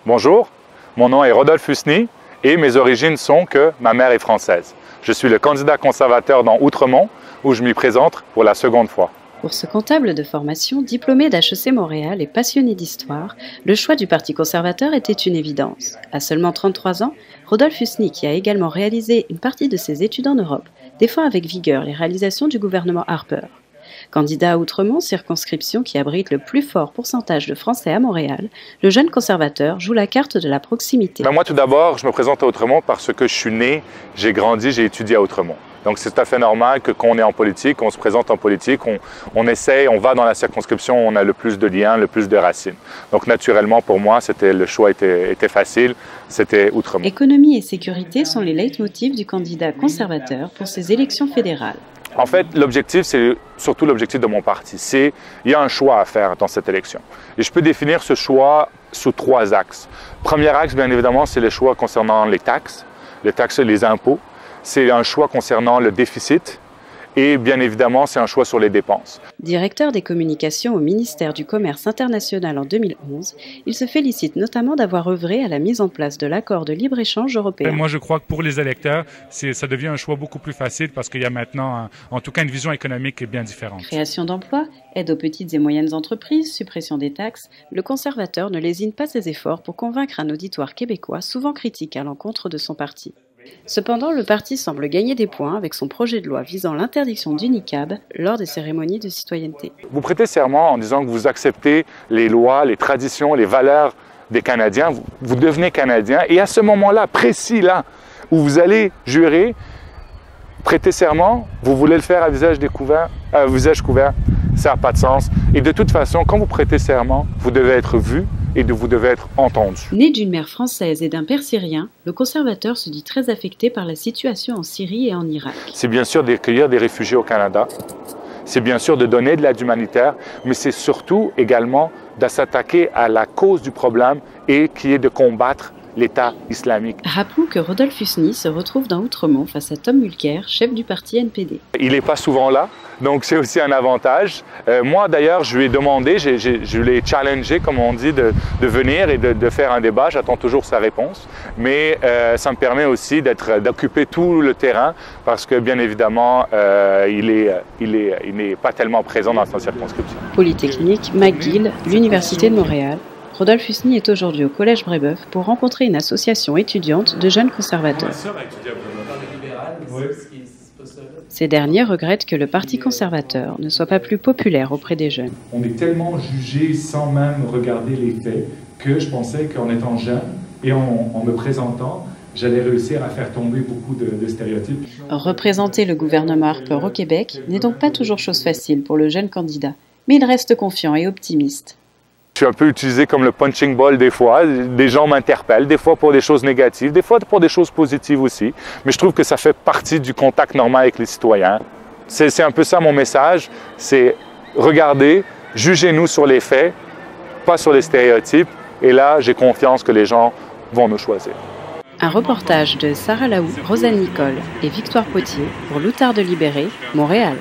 Bonjour, mon nom est Rodolphe Husny et mes origines sont que ma mère est française. Je suis le candidat conservateur dans Outremont où je m'y présente pour la seconde fois. Pour ce comptable de formation, diplômé d'HEC Montréal et passionné d'histoire, le choix du Parti conservateur était une évidence. À seulement 33 ans, Rodolphe Husny, qui a également réalisé une partie de ses études en Europe, défend avec vigueur les réalisations du gouvernement Harper. Candidat à Outremont, circonscription qui abrite le plus fort pourcentage de Français à Montréal, le jeune conservateur joue la carte de la proximité. Moi, tout d'abord, je me présente à Outremont parce que je suis né, j'ai grandi, j'ai étudié à Outremont. Donc, c'est tout à fait normal que quand on est en politique, on se présente en politique, on essaye, on va dans la circonscription où on a le plus de liens, le plus de racines. Donc, naturellement, pour moi, le choix était facile, c'était Outremont. Économie et sécurité sont les leitmotifs du candidat conservateur pour ces élections fédérales. En fait, l'objectif, c'est surtout l'objectif de mon parti. Il y a un choix à faire dans cette élection. Et je peux définir ce choix sous 3 axes. Premier axe, bien évidemment, c'est le choix concernant les taxes, les impôts. C'est un choix concernant le déficit et bien évidemment, c'est un choix sur les dépenses. Directeur des communications au ministère du Commerce international en 2011, il se félicite notamment d'avoir œuvré à la mise en place de l'accord de libre-échange européen. Moi, je crois que pour les électeurs, ça devient un choix beaucoup plus facile parce qu'il y a maintenant, en tout cas, une vision économique qui est bien différente. Création d'emplois, aide aux petites et moyennes entreprises, suppression des taxes, le conservateur ne lésine pas ses efforts pour convaincre un auditoire québécois souvent critique à l'encontre de son parti. Cependant, le parti semble gagner des points avec son projet de loi visant l'interdiction du niqab lors des cérémonies de citoyenneté. Vous prêtez serment en disant que vous acceptez les lois, les traditions, les valeurs des Canadiens. Vous devenez Canadien et à ce moment-là, précis là, où vous allez jurer, prêter serment, vous voulez le faire à visage couvert, ça n'a pas de sens. Et de toute façon, quand vous prêtez serment, vous devez être vu et vous devez être entendu. Né d'une mère française et d'un père syrien, le conservateur se dit très affecté par la situation en Syrie et en Irak. C'est bien sûr d'accueillir des réfugiés au Canada, c'est bien sûr de donner de l'aide humanitaire, mais c'est surtout également de s'attaquer à la cause du problème et qui est de combattre l'État islamique. Rappelons que Rodolphe Husny se retrouve dans Outremont face à Tom Mulcair, chef du parti NPD. Il n'est pas souvent là, donc c'est aussi un avantage. Moi d'ailleurs, je lui ai demandé, je l'ai challengé, comme on dit, de venir et de faire un débat. J'attends toujours sa réponse, mais ça me permet aussi d'occuper tout le terrain parce que bien évidemment, il n'est pas tellement présent dans sa circonscription. Polytechnique, McGill, l'Université de Montréal. Rodolphe Husny est aujourd'hui au Collège Brébeuf pour rencontrer une association étudiante de jeunes conservateurs. Ces derniers regrettent que le Parti conservateur ne soit pas plus populaire auprès des jeunes. On est tellement jugé sans même regarder les faits que je pensais qu'en étant jeune et en me présentant, j'allais réussir à faire tomber beaucoup de stéréotypes. Représenter le gouvernement Harper au Québec n'est donc pas toujours chose facile pour le jeune candidat, mais il reste confiant et optimiste. Je suis un peu utilisé comme le punching ball des fois. Des gens m'interpellent, des fois pour des choses négatives, des fois pour des choses positives aussi. Mais je trouve que ça fait partie du contact normal avec les citoyens. C'est un peu ça mon message, c'est regardez, jugez-nous sur les faits, pas sur les stéréotypes. Et là, j'ai confiance que les gens vont nous choisir. Un reportage de Sarah Laou, Rosanne Nicole et Victoire Potier pour l'Outarde Libéré, Montréal.